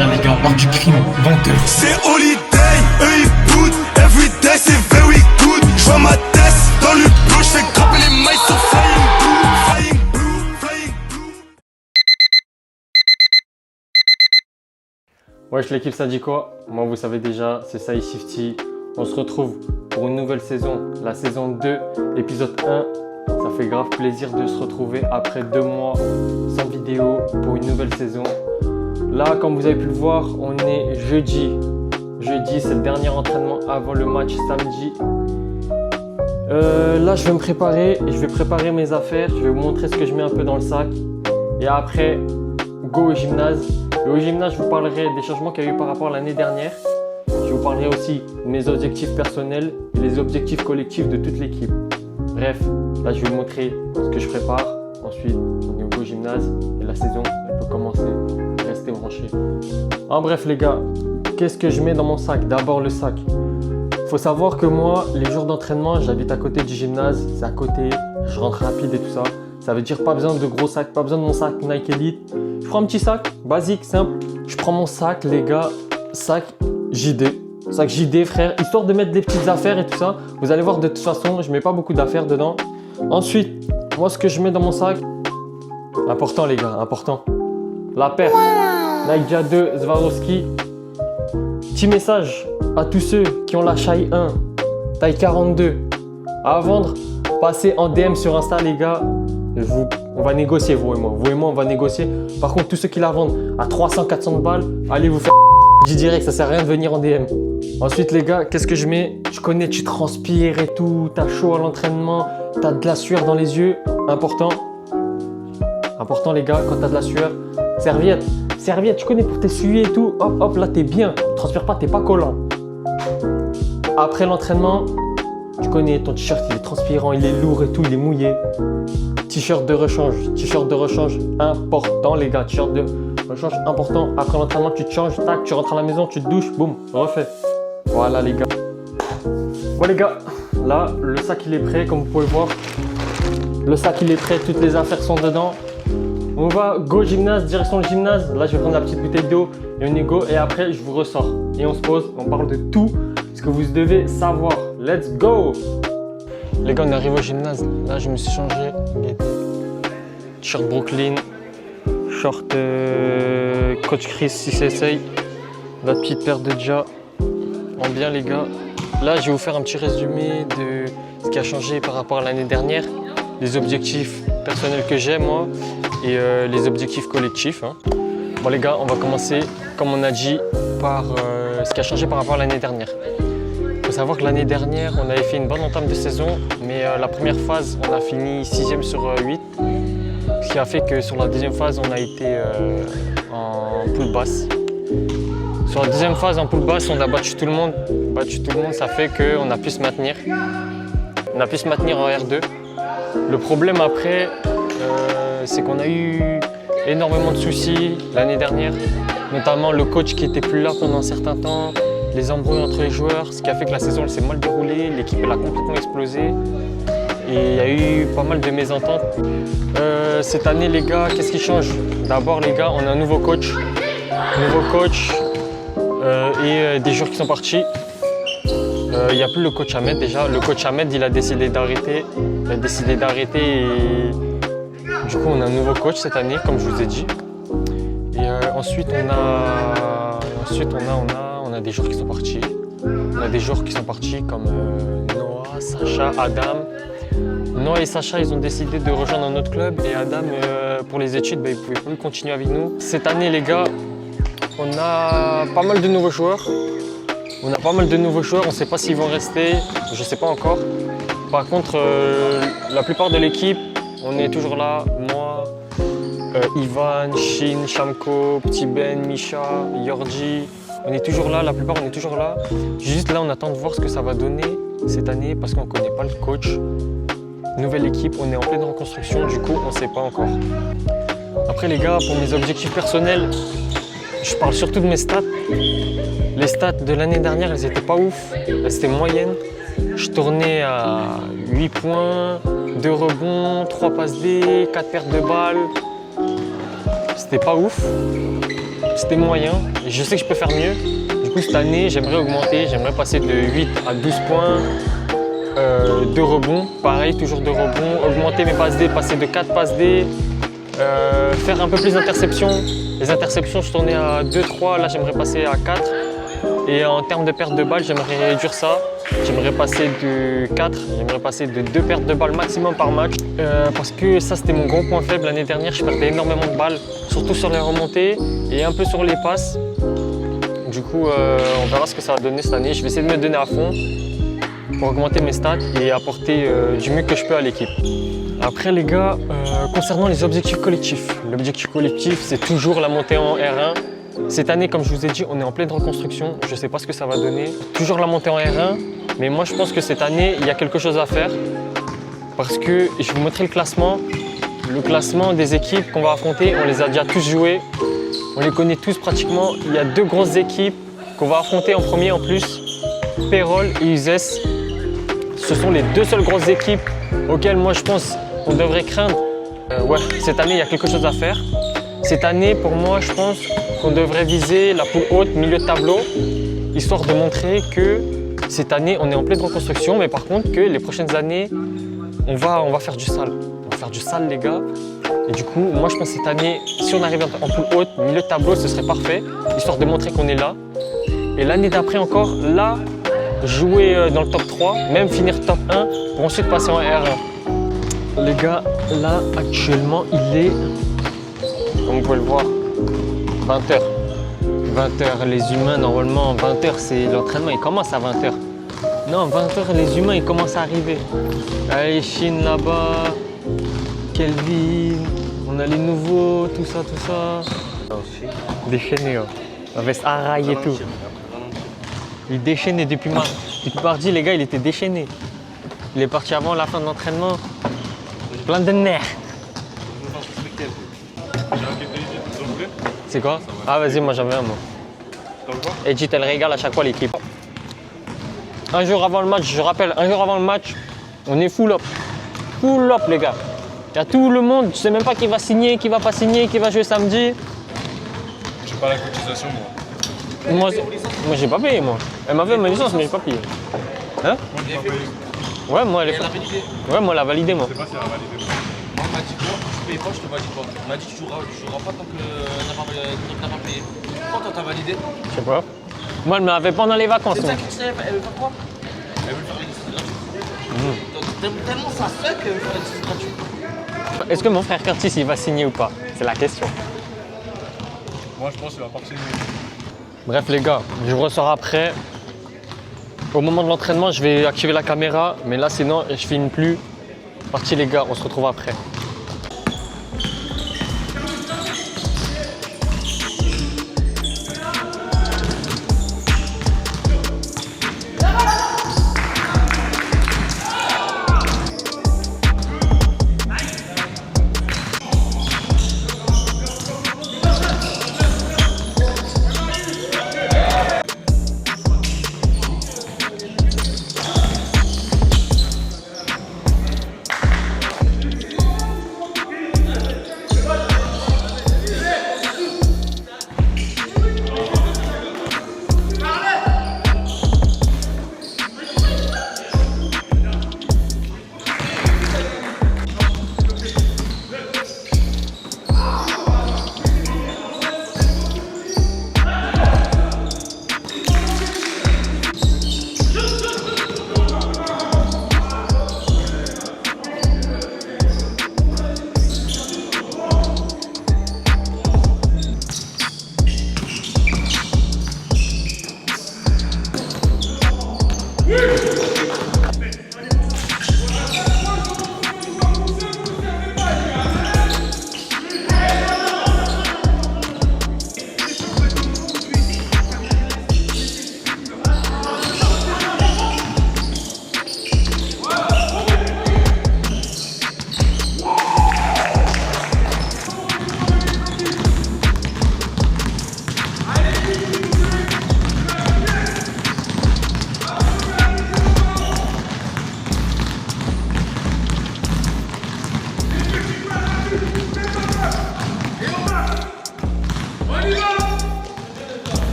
là les gars, l'heure du crime, 20h. C'est holiday, eux ils boot, everyday c'est very good. J'vois ma tête dans le bleu, j'fais grimper les mailles sur flying blue, flying blue, flying blue. Wesh l'équipe, ça dit quoi? Moi vous savez déjà, c'est Saï Shifty. On se retrouve pour une nouvelle saison, la saison 2, épisode 1. Ça fait grave plaisir de se retrouver après 2 mois sans vidéo pour une nouvelle saison. Là, comme vous avez pu le voir, on est jeudi. Jeudi, c'est le dernier entraînement avant le match samedi. Là, je vais me préparer et je vais préparer mes affaires. Je vais vous montrer ce que je mets un peu dans le sac. Et après, go au gymnase. Et au gymnase, je vous parlerai des changements qu'il y a eu par rapport à l'année dernière. Je vous parlerai aussi de mes objectifs personnels et les objectifs collectifs de toute l'équipe. Bref, là, je vais vous montrer ce que je prépare. Ensuite, on est au gymnase et la saison, elle peut commencer. Restez branchés. En bref, les gars, qu'est-ce que je mets dans mon sac? D'abord, le sac. Faut savoir que moi, les jours d'entraînement, j'habite à côté du gymnase. C'est à côté, je rentre rapide et tout ça. Ça veut dire pas besoin de gros sacs, pas besoin de mon sac Nike Elite. Je prends un petit sac, basique, simple. Je prends mon sac, les gars, sac JD. Sac JD, frère, histoire de mettre des petites affaires et tout ça. Vous allez voir, de toute façon, je mets pas beaucoup d'affaires dedans. Ensuite, moi, ce que je mets dans mon sac, important, les gars, important. La paire Nike Dia 2 Swarovski. Petit message à tous ceux qui ont la Shai 1, taille 42, à vendre. Passez en DM sur Insta, les gars. On va négocier, vous et moi. Vous et moi, on va négocier. Par contre, tous ceux qui la vendent à 300-400 balles, allez vous faire dis direct, ça sert à rien de venir en DM. Ensuite, les gars, qu'est-ce que je mets? Je connais, tu transpires et tout, t'as chaud à l'entraînement, t'as de la sueur dans les yeux. Important. Important, les gars, quand t'as de la sueur. Serviette. Serviette, tu connais pour t'essuyer et tout. Hop, hop, là, t'es bien. Transpire pas, t'es pas collant. Après l'entraînement, tu connais, ton t-shirt, il est transpirant, il est lourd et tout, il est mouillé. T-shirt de rechange, important les gars, t-shirt de rechange important. Après l'entraînement, tu te changes, tac, tu rentres à la maison, tu te douches, boum, refait. Voilà les gars. Bon les gars, là, le sac il est prêt, comme vous pouvez voir. Le sac il est prêt, toutes les affaires sont dedans. On va go gymnase, direction le gymnase. Là, je vais prendre la petite bouteille d'eau et on est go. Et après, je vous ressors. Et on se pose, on parle de tout ce que vous devez savoir. Let's go! Les gars, on arrive au gymnase. Là, je me suis changé. T-shirt Brooklyn, short Coach Chris 6SI, la petite paire de Dia. En bien, les gars. Là, je vais vous faire un petit résumé de ce qui a changé par rapport à l'année dernière, les objectifs personnels que j'ai, moi, et les objectifs collectifs. Hein. Bon, les gars, on va commencer, comme on a dit, par ce qui a changé par rapport à l'année dernière. Il faut savoir que l'année dernière, on avait fait une bonne entame de saison, mais la première phase, on a fini 6e sur 8. Ce qui a fait que sur la deuxième phase, on a été en poule basse. Sur la deuxième phase, en poule basse, on a battu tout le monde. Ça fait qu'on a pu se maintenir. On a pu se maintenir en R2. Le problème après, c'est qu'on a eu énormément de soucis l'année dernière, notamment le coach qui n'était plus là pendant un certain temps. Les embrouilles entre les joueurs, ce qui a fait que la saison s'est mal déroulée, l'équipe elle a complètement explosé et il y a eu pas mal de mésententes. Cette année les gars, qu'est-ce qui change? D'abord les gars, on a un nouveau coach et des joueurs qui sont partis. Il n'y a plus le coach Ahmed déjà. Le coach Ahmed il a décidé d'arrêter. Et du coup on a un nouveau coach cette année comme je vous ai dit. Et ensuite on a des joueurs qui sont partis. On a des joueurs qui sont partis comme Noah, Sacha, Adam. Noah et Sacha, ils ont décidé de rejoindre un autre club et Adam, pour les études, il ne pouvait plus continuer avec nous. Cette année, les gars, on a pas mal de nouveaux joueurs. On ne sait pas s'ils vont rester, je ne sais pas encore. Par contre, la plupart de l'équipe, on est toujours là. Moi, Ivan, Shin, Shamko, Petit Ben, Misha, Yorji. On est toujours là, la plupart on est toujours là. Juste là on attend de voir ce que ça va donner cette année parce qu'on ne connaît pas le coach. Nouvelle équipe, on est en pleine reconstruction, du coup on ne sait pas encore. Après les gars, pour mes objectifs personnels, je parle surtout de mes stats. Les stats de l'année dernière, elles n'étaient pas ouf, elles étaient moyennes. Je tournais à 8 points, 2 rebonds, 3 passes D, 4 pertes de balles. C'était pas ouf. c'était moyen. Et je sais que je peux faire mieux. Du coup, cette année, j'aimerais augmenter. J'aimerais passer de 8 à 12 points, 2 rebonds. Pareil, toujours 2 rebonds. Augmenter mes passes D, passer de 4 passes D. Faire un peu plus d'interceptions. Les interceptions, je tournais à 2-3. Là, j'aimerais passer à 4. Et en termes de perte de balles, j'aimerais réduire ça. J'aimerais passer de 4, j'aimerais passer de 2 pertes de balles maximum par match. Parce que ça, c'était mon gros point faible. L'année dernière, je perdais énormément de balles, surtout sur les remontées et un peu sur les passes. Du coup, on verra ce que ça va donner cette année. Je vais essayer de me donner à fond pour augmenter mes stats et apporter du mieux que je peux à l'équipe. Après, les gars, concernant les objectifs collectifs, l'objectif collectif, c'est toujours la montée en R1. Cette année, comme je vous ai dit, on est en pleine reconstruction. Je ne sais pas ce que ça va donner. Toujours la montée en R1, mais moi je pense que cette année, il y a quelque chose à faire. Parce que je vais vous montrer le classement. Le classement des équipes qu'on va affronter, on les a déjà tous joués. On les connaît tous pratiquement. Il y a 2 grosses équipes qu'on va affronter en premier en plus. Payroll et UZES. Ce sont les 2 seules grosses équipes auxquelles moi je pense qu'on devrait craindre. Ouais, cette année, il y a quelque chose à faire. Cette année, pour moi, je pense qu'on devrait viser la poule haute, milieu de tableau, histoire de montrer que cette année, on est en pleine reconstruction, mais par contre, que les prochaines années, on va faire du sale. On va faire du sale, les gars. Et du coup, moi, je pense que cette année, si on arrive en poule haute, milieu de tableau, ce serait parfait, histoire de montrer qu'on est là. Et l'année d'après encore, là, jouer dans le top 3, même finir top 1, pour ensuite passer en R1. Les gars, là, actuellement, il est... Comme vous pouvez le voir, 20h. 20h, les humains, normalement, 20h, c'est l'entraînement, il commence à 20h. Non, 20h, les humains, ils commencent à arriver. Allez, Chine là-bas, Kelvin, on a les nouveaux, tout ça, tout ça. Déchaîné, on va se harailler et tout. Il est déchaîné depuis mardi, les gars, il était déchaîné. Il est parti avant la fin de l'entraînement. Plein de nerfs. C'est quoi? Ah vas-y, moi j'en veux un moi. Edit elle régale à chaque fois l'équipe. Un jour avant le match, je rappelle, un jour avant le match, on est full up. Full up les gars. Il y a tout le monde, je sais même pas qui va signer, qui va pas signer, qui va jouer samedi. J'ai pas la cotisation, moi. Moi j'ai pas payé moi. Elle m'a fait ma licence mais j'ai pas payé. Hein? Moi, j'ai pas payé. Ouais, moi elle est... Ouais, moi elle a validé moi. Je sais pas si elle a validé. Moi, on m'a dit quoi? Tu payes pas, je te valide pas. On m'a dit tu joueras pas tant que t'as pas payé. Pourquoi toi t'as validé? Je sais pas. Moi elle me l'avait pendant les vacances. C'est moi. ça qui te elle veut faire quoi? Elle veut faire des licences gratuites. Donc, tellement ça se fait qu'elle veut faire des licences gratuites. Est-ce que mon frère Curtis il va signer ou pas? C'est la question. Moi, je pense qu'il va partir. Bref les gars, je vous ressors après. Au moment de l'entraînement, je vais activer la caméra, mais là sinon je filme plus. Parti les gars, on se retrouve après.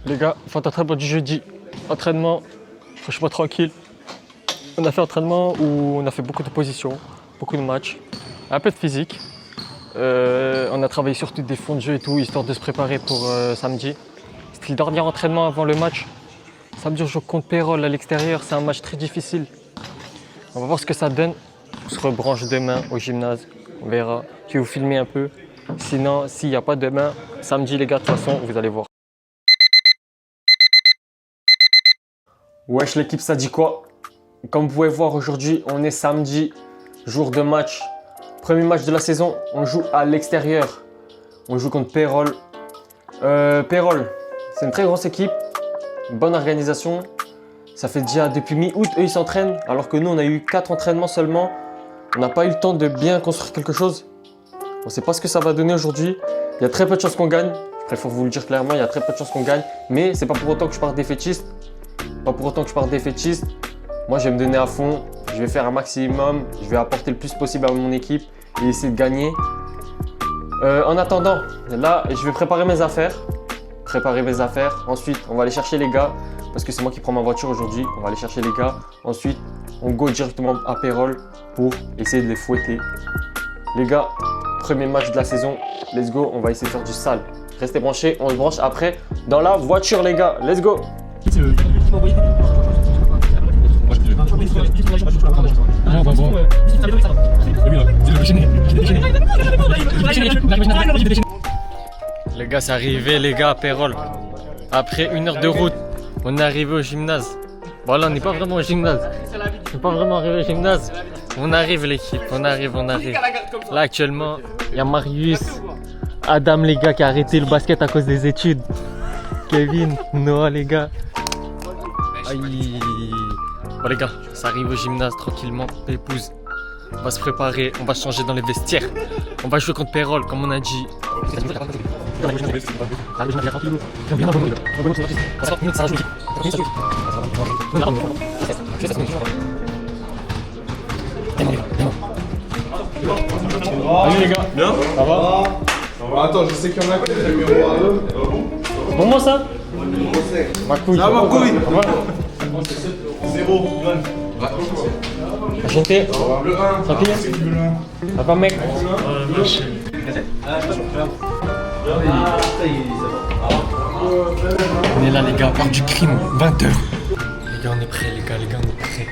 Les gars, fin d'entraînement du jeudi. Entraînement, franchement tranquille. On a fait entraînement où on a fait beaucoup de positions, beaucoup de matchs, un peu de physique. On a travaillé surtout des fonds de jeu et tout, histoire de se préparer pour samedi. C'était le dernier entraînement avant le match. Samedi, on joue contre Pérol à l'extérieur, c'est un match très difficile. On va voir ce que ça donne. On se rebranche demain au gymnase, on verra. Je vais vous filmer un peu. Sinon, s'il n'y a pas demain, samedi les gars, de toute façon, vous allez voir. Wesh l'équipe, ça dit quoi? Comme vous pouvez voir aujourd'hui, on est samedi, jour de match. Premier match de la saison, on joue à l'extérieur. On joue contre Pérol. Pérol, c'est une très grosse équipe, une bonne organisation. Ça fait déjà depuis mi-août, eux ils s'entraînent, alors que nous on a eu 4 entraînements seulement. On n'a pas eu le temps de bien construire quelque chose. On ne sait pas ce que ça va donner aujourd'hui. Il y a très peu de chances qu'on gagne. Je préfère vous le dire clairement, il y a très peu de chances qu'on gagne. Mais c'est pas pour autant que je pars défaitiste. Moi, je vais me donner à fond. Je vais faire un maximum. Je vais apporter le plus possible à mon équipe et essayer de gagner. En attendant, là, je vais préparer mes affaires. Ensuite, on va aller chercher les gars. Parce que c'est moi qui prends ma voiture aujourd'hui. On va aller chercher les gars. Ensuite, on go directement à Pérol pour essayer de les fouetter. Les gars, premier match de la saison. Let's go. On va essayer de faire du sale. Restez branchés. On se branche après dans la voiture, les gars. Let's go. Les gars, c'est arrivé, les gars, à Pérol. Après 1 heure de route, on est arrivé au gymnase. Bon, là, on n'est pas vraiment au gymnase. On n'est pas vraiment arrivé au gymnase. On arrive, l'équipe, on arrive. Là, actuellement, il y a Marius, Adam, les gars, qui a arrêté le basket à cause des études. Kevin, Noah, les gars. Aïe. Bon les gars, ça arrive au gymnase tranquillement, épouse. On va se préparer, on va changer dans les vestiaires. On va jouer contre Pérol comme on a dit. Salut les gars. Bien. Ça va? Attends, je sais qu'il y en a qui ont numéro 1. Comment ça? Ma couille. Ah, ma couille. 0. Enchanté. Le 1. Tranquille. Ça va mec? On est là les gars, part du crime, 20h. Les gars on est prêts, les gars on est prêts.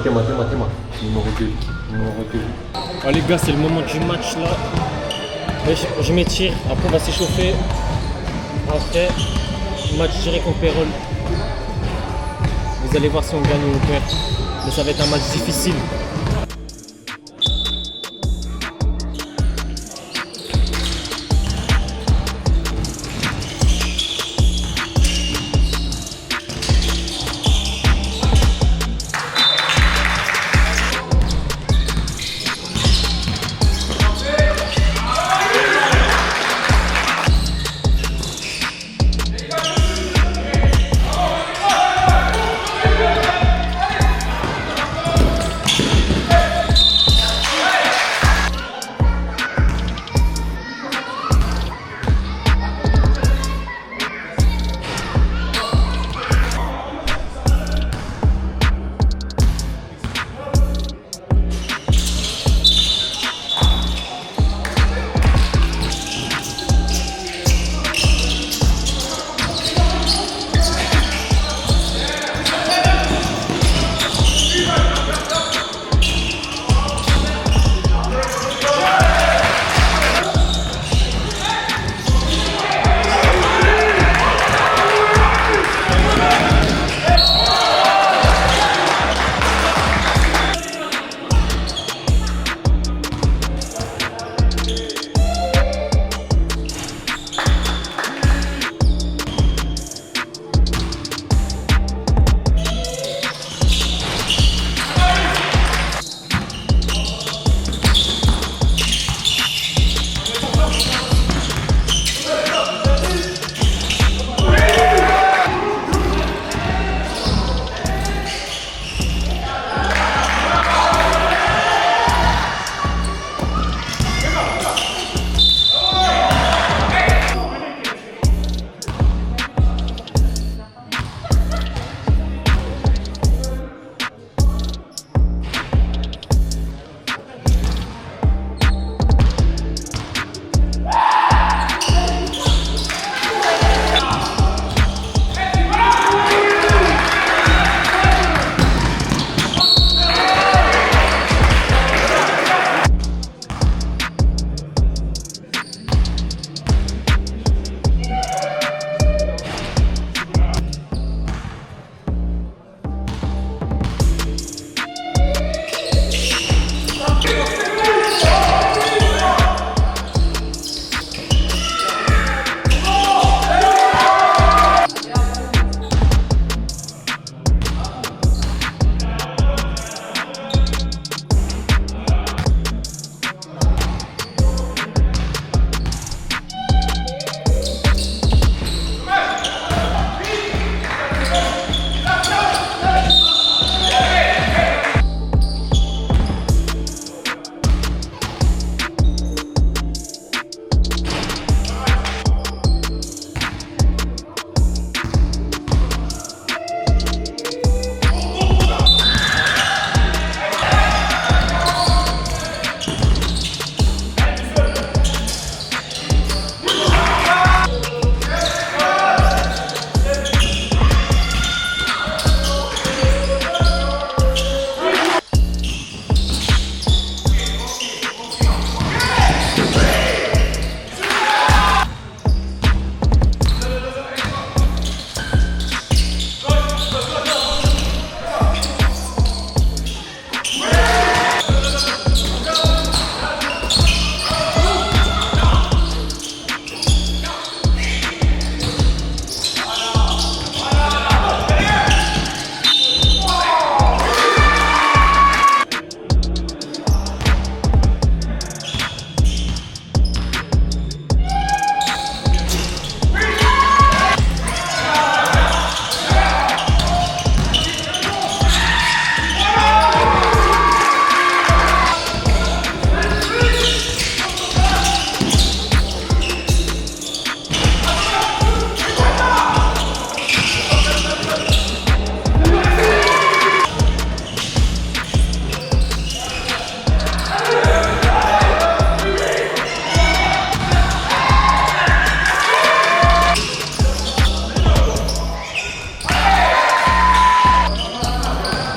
Témoin. Numéro 2. Oh les gars, c'est le moment du match là. Je m'étire, après on va s'échauffer. Après, match direct contre Pérol. Vous allez voir si on gagne ou on perd. Mais ça va être un match difficile.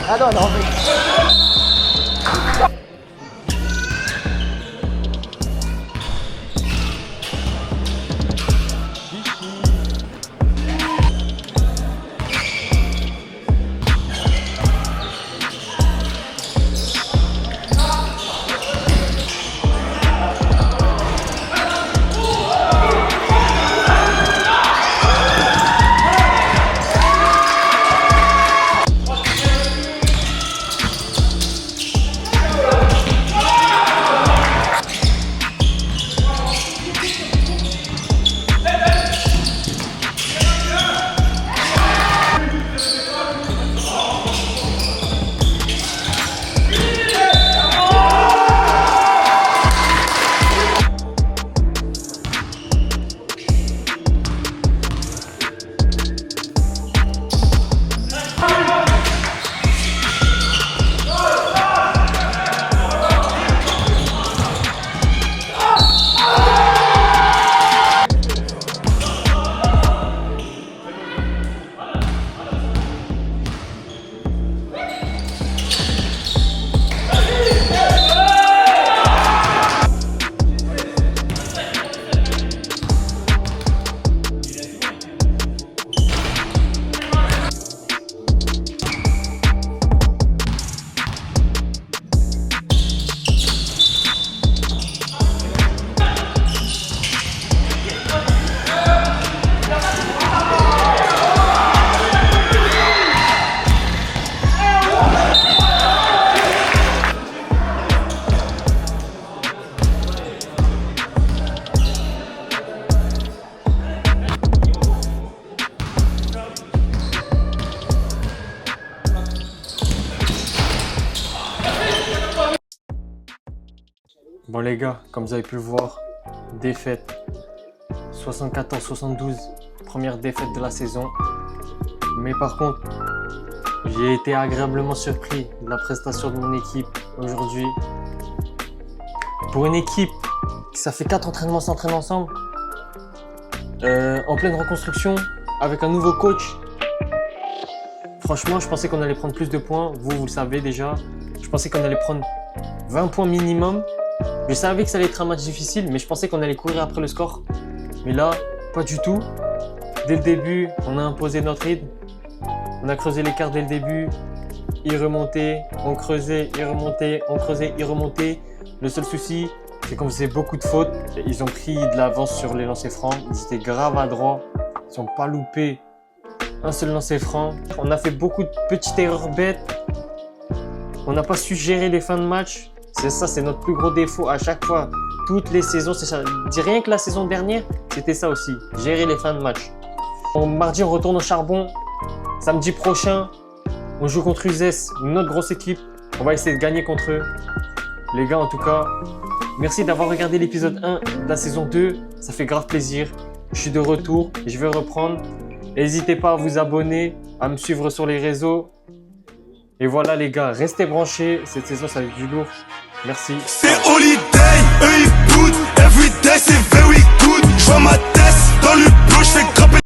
Ah non, non, mais... Bon les gars, comme vous avez pu le voir, défaite 74-72, première défaite de la saison. Mais par contre, j'ai été agréablement surpris de la prestation de mon équipe aujourd'hui. Pour une équipe qui ça fait 4 entraînements s'entraînent ensemble, en pleine reconstruction, avec un nouveau coach. Franchement, je pensais qu'on allait prendre plus de points. Vous le savez déjà. Je pensais qu'on allait prendre 20 points minimum. Je savais que ça allait être un match difficile, mais je pensais qu'on allait courir après le score. Mais là, pas du tout. Dès le début, on a imposé notre rythme. On a creusé l'écart dès le début. Ils remontaient, on creusait, ils remontaient, on creusait, ils remontaient. Le seul souci, c'est qu'on faisait beaucoup de fautes. Ils ont pris de l'avance sur les lancers francs. Ils étaient grave adroits. Ils n'ont pas loupé un seul lancer franc. On a fait beaucoup de petites erreurs bêtes. On n'a pas su gérer les fins de match. C'est ça, c'est notre plus gros défaut à chaque fois. Toutes les saisons, c'est ça. Rien que la saison dernière, c'était ça aussi. Gérer les fins de match. Mardi, on retourne au charbon. Samedi prochain, on joue contre Uzès, une autre grosse équipe. On va essayer de gagner contre eux. Les gars, en tout cas, merci d'avoir regardé l'épisode 1 de la saison 2. Ça fait grave plaisir. Je suis de retour et je vais reprendre. N'hésitez pas à vous abonner, à me suivre sur les réseaux. Et voilà les gars, restez branchés. Cette saison, ça va être du lourd. Merci. C'est holiday, eux ils boudent. Everyday c'est very good. J'vois ma tête dans le bloc, j'fais grimper.